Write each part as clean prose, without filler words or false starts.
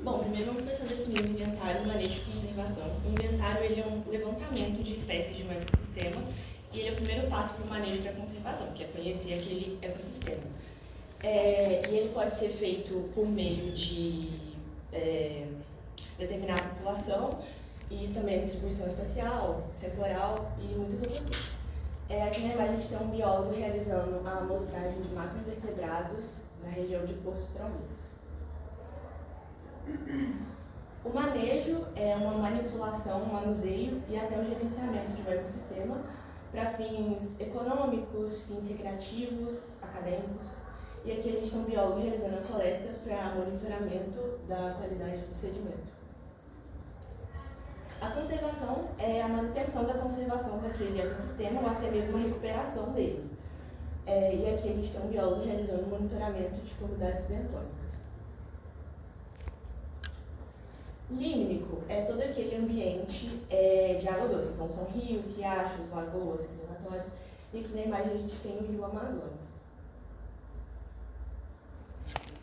Bom, primeiro vamos começar definindo o inventário, manejo e conservação. O inventário ele é um levantamento de espécies de um ecossistema e ele é o primeiro passo para o manejo e para a conservação, que é conhecer aquele ecossistema. E ele pode ser feito por meio de determinar a população e também a distribuição espacial, temporal e muitas outras coisas. Aqui na imagem a gente tem um biólogo realizando a amostragem de macroinvertebrados na região de Porto Traumitas. O manejo é uma manipulação, um manuseio e até o gerenciamento de um ecossistema para fins econômicos, fins recreativos, acadêmicos. E aqui a gente tem um biólogo realizando a coleta para monitoramento da qualidade do sedimento. A conservação é a manutenção da conservação daquele ecossistema ou até mesmo a recuperação dele. E aqui a gente tem um biólogo realizando o monitoramento de comunidades bentônicas. Límnico é todo aquele ambiente de água doce, então são rios, riachos, lagoas, reservatórios, e aqui na imagem a gente tem o rio Amazonas.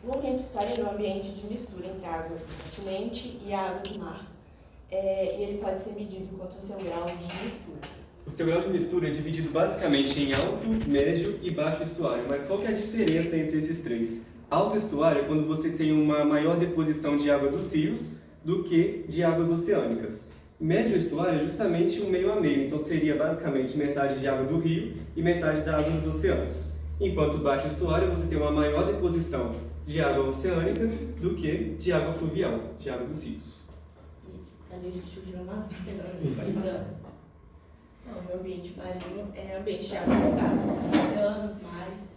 O ambiente estuário é um ambiente de mistura entre a água do continente e a água do mar, e ele pode ser medido quanto ao seu grau de mistura. O seu grau de mistura é dividido basicamente em alto, médio e baixo estuário, mas qual que é a diferença entre esses três? Alto estuário é quando você tem uma maior deposição de água dos rios do que de águas oceânicas. Médio estuário é justamente um meio a meio, então seria basicamente metade de água do rio e metade da água dos oceanos. Enquanto baixo estuário você tem uma maior deposição de água oceânica do que de água fluvial, de água dos rios. E ali a gente surgiu umas Não, o ambiente marinho é ambiente de água salgada, oceanos, mares,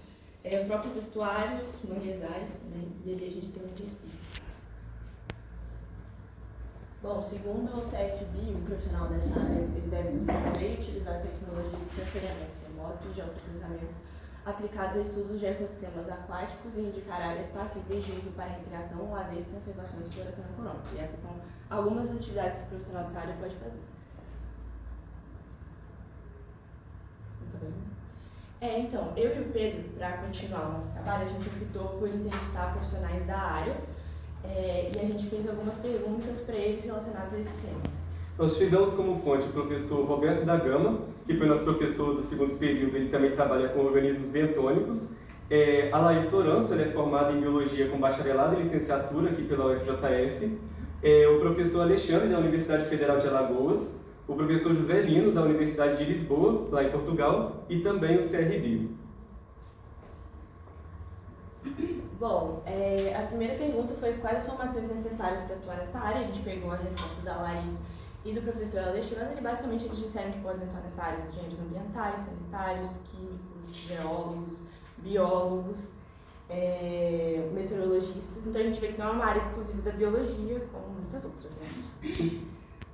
os próprios estuários, manguezais também, e ali a gente tem um Recife. Bom, segundo o CFB, o profissional dessa área, ele deve desenvolver e utilizar tecnologia de sensoriamento remoto e geoprocessamento aplicados a estudos de ecossistemas aquáticos e indicar áreas passíveis de uso para recreação, lazer, conservação e exploração econômica. E essas são algumas das atividades que o profissional dessa área pode fazer. Muito bem. Então, eu e o Pedro, para continuar o nosso trabalho, a gente optou por entrevistar profissionais da área e a gente fez algumas perguntas para eles relacionadas a esse tema. Nós fizemos como fonte o professor Roberto da Gama, que foi nosso professor do segundo período, ele também trabalha com organismos bentônicos. A Laís Soranço, ela é formada em Biologia com bacharelado e licenciatura aqui pela UFJF. O professor Alexandre, da Universidade Federal de Alagoas. O professor José Lino, da Universidade de Lisboa, lá em Portugal. E também o CRB. Bom, a primeira pergunta foi quais as formações necessárias para atuar nessa área. A gente pegou a resposta da Laís e do professor Alexandre, e basicamente eles disseram que podem atuar nessa área de engenheiros ambientais, sanitários, químicos, geólogos, biólogos, meteorologistas. Então a gente vê que não é uma área exclusiva da biologia, como muitas outras, né?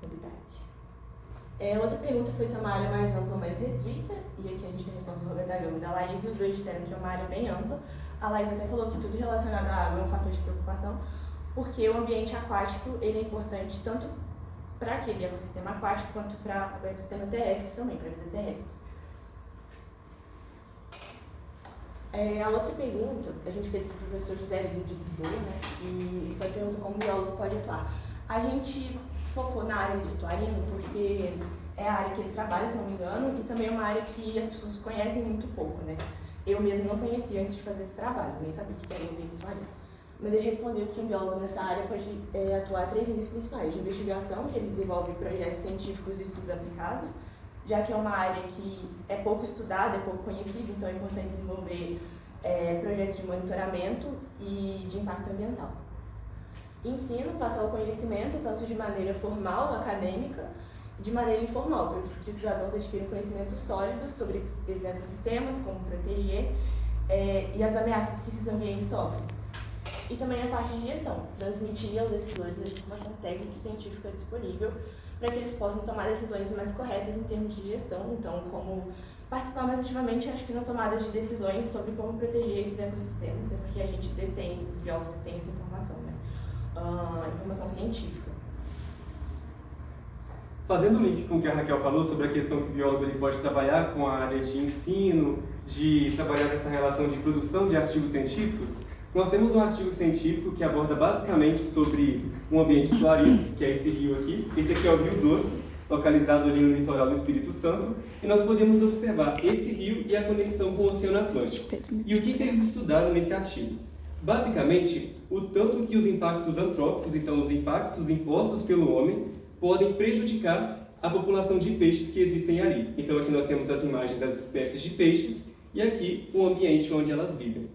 Novidade. Outra pergunta foi se é uma área mais ampla ou mais restrita, e aqui a gente tem a resposta do Roberto da Gama e da Laís, e os dois disseram que é uma área bem ampla. A Laís até falou que tudo relacionado à água é um fator de preocupação, porque o ambiente aquático ele é importante tanto para aquele ecossistema aquático quanto para o ecossistema terrestre também, para a vida terrestre. A outra pergunta a gente fez para o professor José Lino de Lisboa, né? E foi a pergunta como o biólogo pode atuar. A gente focou na área do estuarino porque é a área que ele trabalha, se não me engano, e também é uma área que as pessoas conhecem muito pouco, né? Eu mesmo não conhecia antes de fazer esse trabalho, nem sabia o que era o ambiente estuarino. Mas ele respondeu que um biólogo nessa área pode atuar em 3 níveis principais: de investigação, que ele desenvolve projetos científicos e estudos aplicados, já que é uma área que é pouco estudada, é pouco conhecida, então é importante desenvolver projetos de monitoramento e de impacto ambiental. Ensino, passar o conhecimento, tanto de maneira formal, acadêmica, de maneira informal, para que os cidadãos adquiram conhecimento sólido sobre esses ecossistemas, como proteger e as ameaças que esses ambientes sofrem. E também a parte de gestão, transmitir aos decisores a informação técnica e científica disponível para que eles possam tomar decisões mais corretas em termos de gestão, então como participar mais ativamente, acho que na tomada de decisões sobre como proteger esses ecossistemas, é porque a gente detém, os biólogos que têm essa informação, né? Informação científica. Fazendo o link com o que a Raquel falou sobre a questão que o biólogo ele pode trabalhar com a área de ensino, de trabalhar nessa relação de produção de artigos científicos, Nós temos um artigo científico que aborda basicamente sobre um ambiente estuarino, que é esse rio aqui. Esse aqui é o Rio Doce, localizado ali no litoral do Espírito Santo, e nós podemos observar esse rio e a conexão com o Oceano Atlântico. E o que eles estudaram nesse artigo? Basicamente, o tanto que os impactos antrópicos, então os impactos impostos pelo homem, podem prejudicar a população de peixes que existem ali. Então aqui nós temos as imagens das espécies de peixes e aqui o ambiente onde elas vivem.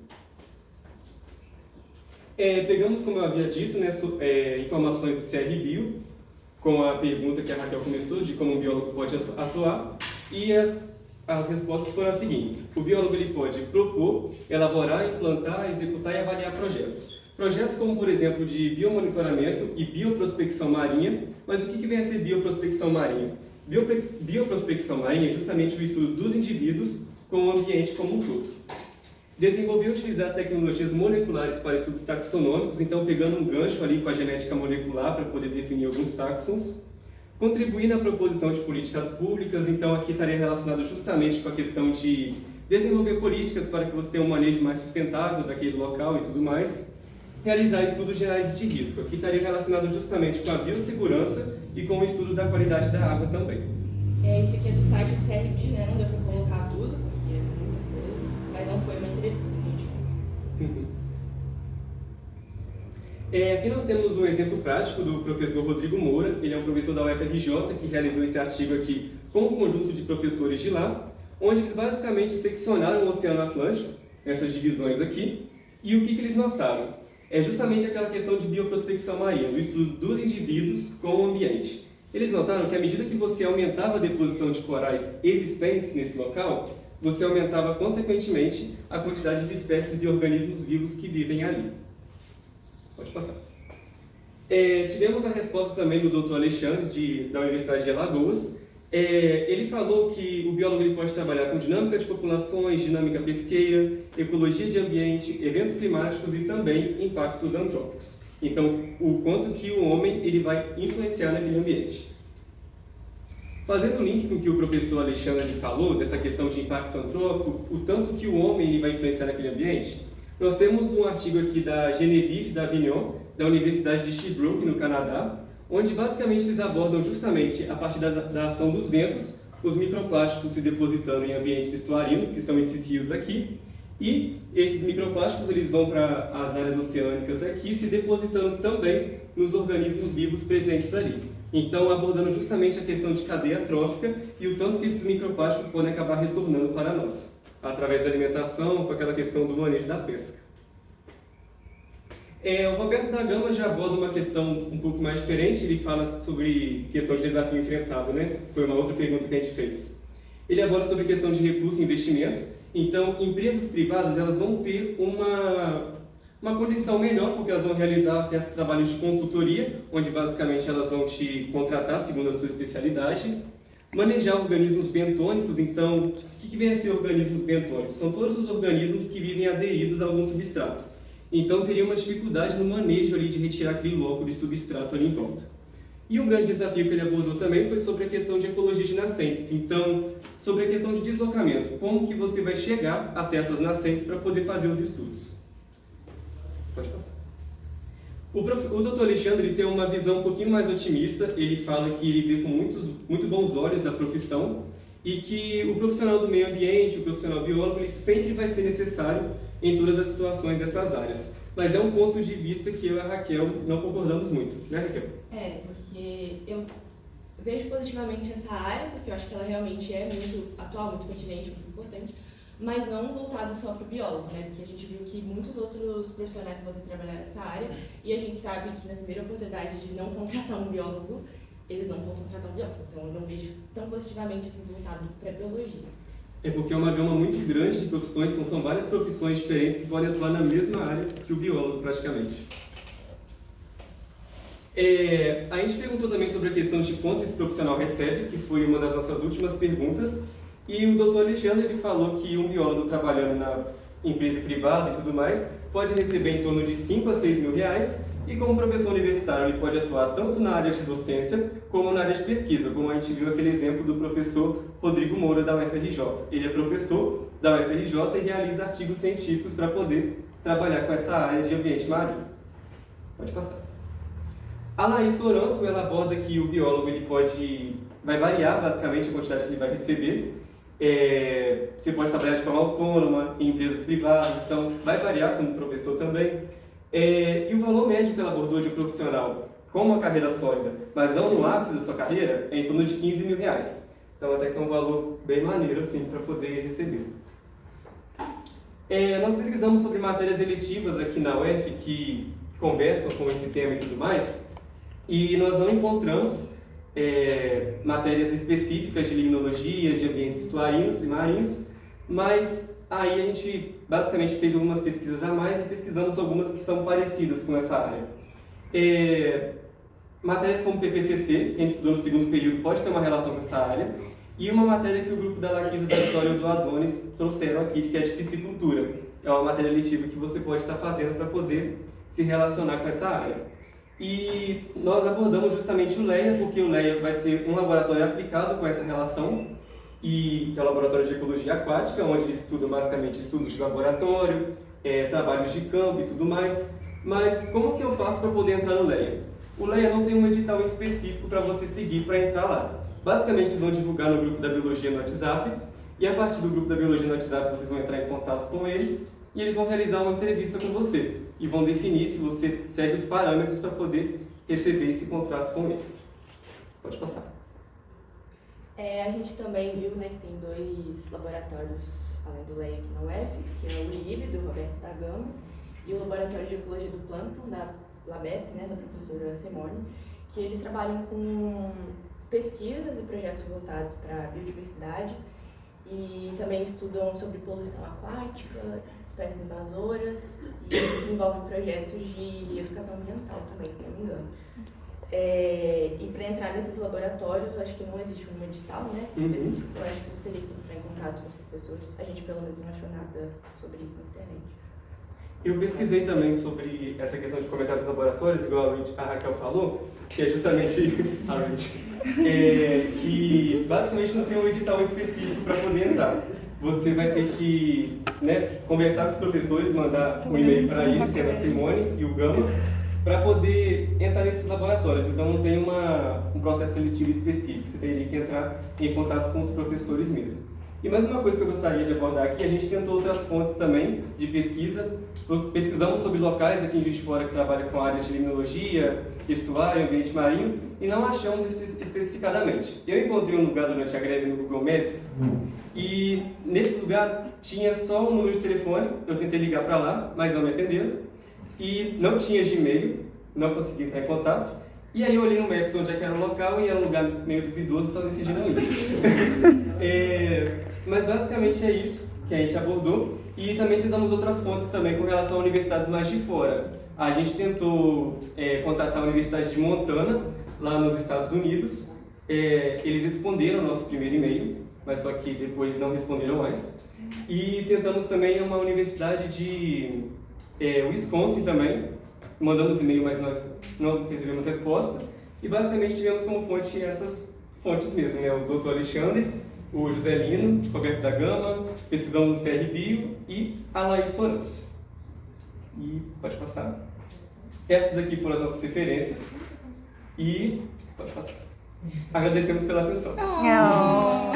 Pegamos, como eu havia dito, né, informações do CRBio, com a pergunta que a Raquel começou, de como um biólogo pode atuar, e as respostas foram as seguintes. O biólogo ele pode propor, elaborar, implantar, executar e avaliar projetos. Projetos como, por exemplo, de biomonitoramento e bioprospecção marinha. Mas o que vem a ser bioprospecção marinha? Bioprospecção marinha é justamente o estudo dos indivíduos com o ambiente como um todo. Desenvolver e utilizar tecnologias moleculares para estudos taxonômicos, então pegando um gancho ali com a genética molecular para poder definir alguns táxons. Contribuir na proposição de políticas públicas, então aqui estaria relacionado justamente com a questão de desenvolver políticas para que você tenha um manejo mais sustentável daquele local e tudo mais. Realizar estudos de análise de risco, aqui estaria relacionado justamente com a biossegurança e com o estudo da qualidade da água também. Isso aqui é do site do CRB, né? Não deu para colocar tudo, porque é muita coisa, mas não foi uma entrevista que a gente fez. Sim. Aqui nós temos um exemplo prático do professor Rodrigo Moura. Ele é um professor da UFRJ que realizou esse artigo aqui com um conjunto de professores de lá, onde eles basicamente seccionaram o Oceano Atlântico, essas divisões aqui, e o que eles notaram? É justamente aquela questão de bioprospecção marinha, do estudo dos indivíduos com o ambiente. Eles notaram que à medida que você aumentava a deposição de corais existentes nesse local, você aumentava consequentemente a quantidade de espécies e organismos vivos que vivem ali. Pode passar. Tivemos a resposta também do Dr. Alexandre, da Universidade de Alagoas. Ele falou que o biólogo ele pode trabalhar com dinâmica de populações, dinâmica pesqueira, ecologia de ambiente, eventos climáticos e também impactos antrópicos. Então, o quanto que o homem ele vai influenciar naquele ambiente. Fazendo o link com o que o professor Alexandre falou, dessa questão de impacto antrópico, o tanto que o homem ele vai influenciar naquele ambiente, nós temos um artigo aqui da Genevieve Davignon, da Universidade de Sherbrooke, no Canadá, onde basicamente eles abordam justamente, a partir da ação dos ventos, os microplásticos se depositando em ambientes estuarinos, que são esses rios aqui, e esses microplásticos eles vão para as áreas oceânicas aqui, se depositando também nos organismos vivos presentes ali. Então, abordando justamente a questão de cadeia trófica e o tanto que esses microplásticos podem acabar retornando para nós, através da alimentação, com aquela questão do manejo da pesca. O Roberto da Gama já aborda uma questão um pouco mais diferente, ele fala sobre questão de desafio enfrentado, né? Foi uma outra pergunta que a gente fez. Ele aborda sobre questão de recurso e investimento. Então, empresas privadas elas vão ter uma condição melhor, porque elas vão realizar certos trabalhos de consultoria, onde basicamente elas vão te contratar segundo a sua especialidade. Manejar organismos bentônicos, então, o que vem a ser organismos bentônicos? São todos os organismos que vivem aderidos a algum substrato. Então, teria uma dificuldade no manejo ali de retirar aquele bloco de substrato ali em volta. E um grande desafio que ele abordou também foi sobre a questão de ecologia de nascentes. Então, sobre a questão de deslocamento, como que você vai chegar até essas nascentes para poder fazer os estudos. Pode passar. O Dr. Alexandre tem uma visão um pouquinho mais otimista. Ele fala que ele vê com muito bons olhos a profissão e que o profissional do meio ambiente, o profissional biólogo, ele sempre vai ser necessário em todas as situações dessas áreas. Mas é um ponto de vista que eu e a Raquel não concordamos muito, né, Raquel? Porque eu vejo positivamente essa área, porque eu acho que ela realmente é muito atual, muito pertinente, muito importante, mas não voltado só para o biólogo, né? Porque a gente viu que muitos outros profissionais podem trabalhar nessa área e a gente sabe que na primeira oportunidade de não contratar um biólogo, eles não vão contratar um biólogo. Então eu não vejo tão positivamente assim voltado para a biologia. Porque é uma gama muito grande de profissões, então são várias profissões diferentes que podem atuar na mesma área que o biólogo, praticamente. A gente perguntou também sobre a questão de quanto esse profissional recebe, que foi uma das nossas últimas perguntas, e o Dr. Alexandre ele falou que um biólogo trabalhando na empresa privada e tudo mais pode receber em torno de 5 a 6 mil reais, e como professor universitário ele pode atuar tanto na área de docência como na área de pesquisa, como a gente viu aquele exemplo do professor Rodrigo Moura da UFRJ. Ele é professor da UFRJ e realiza artigos científicos para poder trabalhar com essa área de ambiente marinho. Pode passar. A Laís Soranço, ela aborda que o biólogo vai variar basicamente a quantidade que ele vai receber. Você pode trabalhar de forma autônoma, em empresas privadas, então vai variar como professor também. E o valor médio que ela abordou de um profissional com uma carreira sólida, mas não no ápice da sua carreira, é em torno de R$15 mil. Então até que é um valor bem maneiro assim, para poder receber. Nós pesquisamos sobre matérias eletivas aqui na UF que conversam com esse tema e tudo mais, e nós não encontramos matérias específicas de limnologia, de ambientes estuarinos e marinhos, mas aí a gente basicamente fez algumas pesquisas a mais e pesquisamos algumas que são parecidas com essa área. Matérias como PPCC, que a gente estudou no segundo período, pode ter uma relação com essa área, e uma matéria que o grupo da Laquisa, da Vitória e do Adonis trouxeram aqui, que é de piscicultura. É uma matéria letiva que você pode estar fazendo para poder se relacionar com essa área. E nós abordamos justamente o LEA, porque o LEA vai ser um laboratório aplicado com essa relação, que é o Laboratório de Ecologia Aquática, onde eles estudam basicamente estudos de laboratório, trabalhos de campo e tudo mais. Mas como que eu faço para poder entrar no LEA? O LEA não tem um edital específico para você seguir para entrar lá. Basicamente, eles vão divulgar no grupo da Biologia no WhatsApp, e a partir do grupo da Biologia no WhatsApp vocês vão entrar em contato com eles, e eles vão realizar uma entrevista com você, e vão definir se você segue os parâmetros para poder receber esse contrato com eles. Pode passar. A gente também viu, né, que tem 2 laboratórios, além do LEA aqui na UF, que é o IRIB, do Roberto da Gama, e o Laboratório de Ecologia do Plâncton, da LABEP, né, da professora Simone, que eles trabalham com pesquisas e projetos voltados para a biodiversidade e também estudam sobre poluição aquática, espécies invasoras e desenvolvem projetos de educação ambiental também, se não me engano. E para entrar nesses laboratórios, eu acho que não existe um edital, né, específico. Eu acho que você teria que entrar em contato com os professores. A gente pelo menos não achou nada sobre isso na internet. Eu pesquisei também sobre essa questão de comentários dos laboratórios, igual a Raquel falou, que é justamente que basicamente não tem um edital específico para poder entrar. Você vai ter que conversar com os professores, mandar um e-mail para eles, sendo a Simone e o Gama, para poder entrar nesses laboratórios. Então não tem um processo seletivo específico, você teria que entrar em contato com os professores mesmo. E mais uma coisa que eu gostaria de abordar aqui, a gente tentou outras fontes também de pesquisa. Pesquisamos sobre locais aqui em Juiz de Fora que trabalham com a área de limnologia, estuário, ambiente marinho, e não achamos especificadamente. Eu encontrei um lugar durante a greve no Google Maps, e nesse lugar tinha só um número de telefone, eu tentei ligar para lá, mas não me atenderam, e não tinha Gmail, não consegui entrar em contato. E aí eu olhei no Maps onde é que era o local e era um lugar meio duvidoso, então decidi não ir. Mas basicamente é isso que a gente abordou, e também tentamos outras fontes também com relação a universidades mais de fora. A gente tentou contatar a Universidade de Montana, lá nos Estados Unidos. Eles responderam o nosso primeiro e-mail, mas só que depois não responderam mais. E tentamos também uma universidade de Wisconsin também. Mandamos e-mail, mas nós não recebemos resposta. E basicamente tivemos como fonte essas fontes mesmo, né? O Dr. Alexandre, o Joselino, Roberto da Gama, pesquisamos no CRBio e a Laís Soranço. E pode passar. Essas aqui foram as nossas referências. E pode passar. Agradecemos pela atenção. Oh.